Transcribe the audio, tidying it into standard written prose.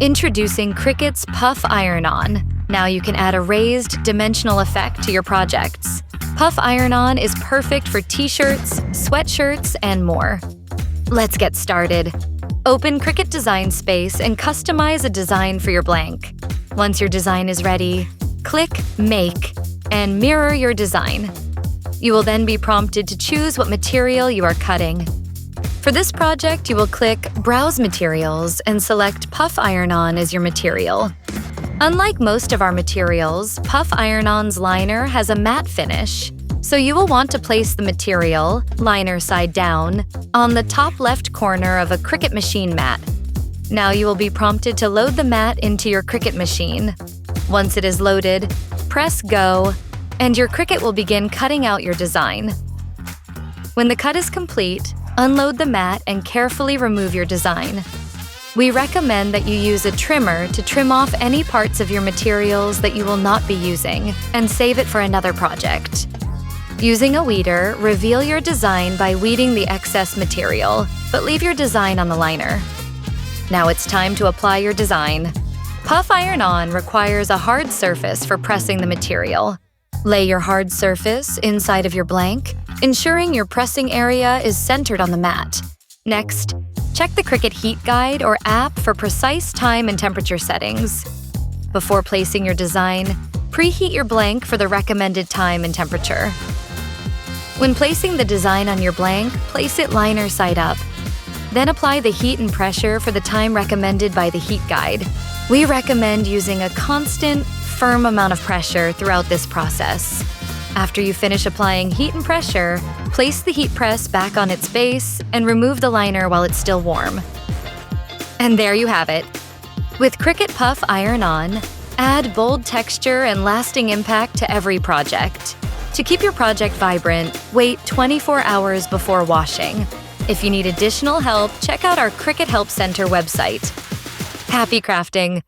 Introducing Cricut's Puff Iron-on. Now you can add a raised, dimensional effect to your projects. Puff Iron-on is perfect for t-shirts, sweatshirts, and more. Let's get started. Open Cricut Design Space and customize a design for your blank. Once your design is ready, click Make and mirror your design. You will then be prompted to choose what material you are cutting. For this project, you will click Browse Materials and select Puff Iron-on as your material. Unlike most of our materials, Puff Iron-on's liner has a matte finish, so you will want to place the material, liner side down, on the top left corner of a Cricut machine mat. Now you will be prompted to load the mat into your Cricut machine. Once it is loaded, press Go, and your Cricut will begin cutting out your design. When the cut is complete, unload the mat and carefully remove your design. We recommend that you use a trimmer to trim off any parts of your materials that you will not be using and save it for another project. Using a weeder, reveal your design by weeding the excess material, but leave your design on the liner. Now it's time to apply your design. Puff Iron-on requires a hard surface for pressing the material. Lay your hard surface inside of your blank, ensuring your pressing area is centered on the mat. Next, check the Cricut Heat Guide or app for precise time and temperature settings. Before placing your design, preheat your blank for the recommended time and temperature. When placing the design on your blank, place it liner side up. Then apply the heat and pressure for the time recommended by the heat guide. We recommend using a constant, firm amount of pressure throughout this process. After you finish applying heat and pressure, place the heat press back on its base and remove the liner while it's still warm. And there you have it. With Cricut Puff Iron-on, add bold texture and lasting impact to every project. To keep your project vibrant, wait 24 hours before washing. If you need additional help, check out our Cricut Help Center website. Happy crafting!